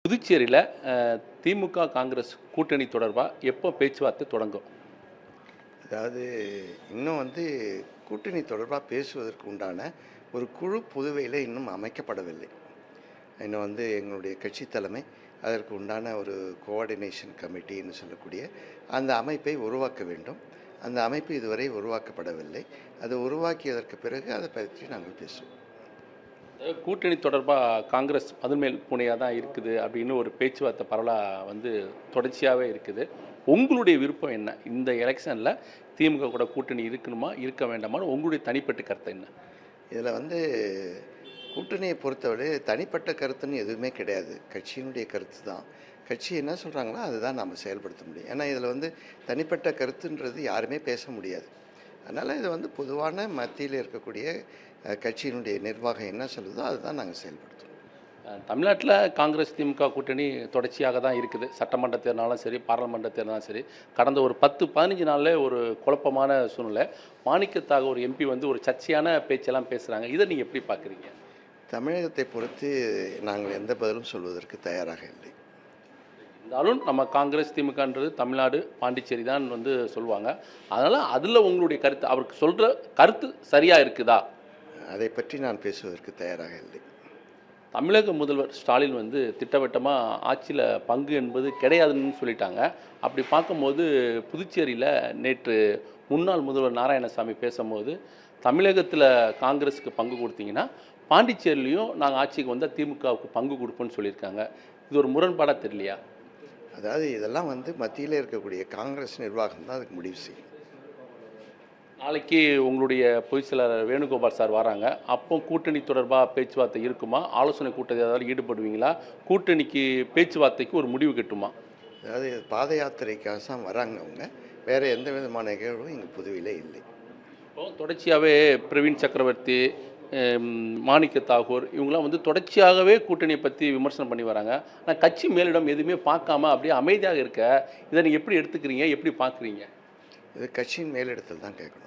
புதுச்சேரியில் திமுக காங்கிரஸ் கூட்டணி தொடர்பாக எப்போ பேச்சுவார்த்தை தொடங்கும்? அதாவது இன்னும் கூட்டணி தொடர்பாக பேசுவதற்கு உண்டான ஒரு குழு புதுவையில் இன்னும் அமைக்கப்படவில்லை. இன்னும் எங்களுடைய கட்சி தலைமை அதற்கு உண்டான ஒரு கோஆர்டினேஷன் கமிட்டின்னு சொல்லக்கூடிய அந்த அமைப்பை உருவாக்க வேண்டும். அந்த அமைப்பு இதுவரை உருவாக்கப்படவில்லை. அது உருவாக்கியதற்கு பிறகு அதை பற்றி நாங்கள் பேசுவோம். கூட்டணி தொடர்பாக காங்கிரஸ் அதுமேல் பூனையாக தான் இருக்குது அப்படின்னு ஒரு பேச்சுவார்த்தை பரவலாக தொடர்ச்சியாகவே இருக்குது. உங்களுடைய விருப்பம் என்ன? இந்த எலெக்ஷனில் திமுக கூட கூட்டணி இருக்கணுமா இருக்க வேண்டாமான்னு உங்களுடைய தனிப்பட்ட கருத்து என்ன? இதில் கூட்டணியை பொறுத்தவரை தனிப்பட்ட கருத்துன்னு எதுவுமே கிடையாது. கட்சியினுடைய கருத்து தான். கட்சி என்ன சொல்கிறாங்களோ அதுதான் நம்ம செயல்படுத்த முடியும். ஏன்னா இதில் தனிப்பட்ட கருத்துன்றது யாருமே பேச முடியாது. அதனால் இது பொதுவான மத்தியில் இருக்கக்கூடிய கட்சியினுடைய நிர்வாகம் என்ன சொல்லுதோ அதுதான் நாங்கள் செயல்படுத்துவோம். தமிழ்நாட்டில் காங்கிரஸ் திமுக கூட்டணி தொடர்ச்சியாக தான் இருக்குது. சட்டமன்ற தேர்தலாலும் சரி, பாராளுமன்ற தேர்தலாலும் சரி, கடந்த ஒரு 10-15 நாளில் ஒரு குழப்பமான சூழ்நிலை. மாணிக்கத்தாக ஒரு எம்பி ஒரு சர்ச்சையான பேச்செல்லாம் பேசுகிறாங்க. இதை நீங்கள் எப்படி பார்க்குறீங்க? தமிழகத்தை பொறுத்து நாங்கள் எந்த பதிலும் சொல்வதற்கு தயாராக இல்லை. இருந்தாலும் நம்ம காங்கிரஸ் திமுகன்றது தமிழ்நாடு பாண்டிச்சேரி தான் சொல்லுவாங்க. அதனால் அதில் உங்களுடைய கருத்து, அவருக்கு சொல்கிற கருத்து சரியாக இருக்குதா? அதை பற்றி நான் பேசுவதற்கு தயாராக இல்லை. தமிழக முதல்வர் ஸ்டாலின் திட்டவட்டமாக ஆட்சியில் பங்கு என்பது கிடையாதுன்னு சொல்லிட்டாங்க. அப்படி பார்க்கும்போது புதுச்சேரியில் நேற்று முன்னாள் முதல்வர் நாராயணசாமி பேசும்போது தமிழகத்தில் காங்கிரஸுக்கு பங்கு கொடுத்தீங்கன்னா பாண்டிச்சேரியிலையும் நாங்கள் ஆட்சிக்கு வந்தால் திமுகவுக்கு பங்கு கொடுப்போம்னு சொல்லியிருக்காங்க. இது ஒரு முரண்பாடாக தெரியலையா? அதாவது இதெல்லாம் மத்தியில் இருக்கக்கூடிய காங்கிரஸ் நிர்வாகம் தான் அதுக்கு முடிவு செய்யும். நாளைக்கு உங்களுடைய பொதுச் செயலாளர் வேணுகோபால் சார் வராங்க. அப்போ கூட்டணி தொடர்பாக பேச்சுவார்த்தை இருக்குமா? ஆலோசனை கூட்டத்தில் ஏதாவது ஈடுபடுவீங்களா? கூட்டணிக்கு பேச்சுவார்த்தைக்கு ஒரு முடிவு கட்டுமா? அதாவது பாத யாத்திரைக்காக தான் வராங்க அவங்க. வேறு எந்த விதமான நிகழ்வும் இங்கே புதுவையில் இல்லை. இப்போ தொடர்ச்சியாகவே பிரவீன் சக்கரவர்த்தி, மாணிக்க தாகூர் இவங்களாம் தொடர்ச்சியாகவே கூட்டணியை பற்றி விமர்சனம் பண்ணி வராங்க. ஆனால் கட்சி மேலிடம் எதுவுமே பார்க்காம அப்படியே அமைதியாக இருக்க, இதை நீங்கள் எப்படி எடுத்துக்கிறீங்க, எப்படி பார்க்குறீங்க? இது கட்சியின் மேலிடத்தில் தான் கேட்கணும்.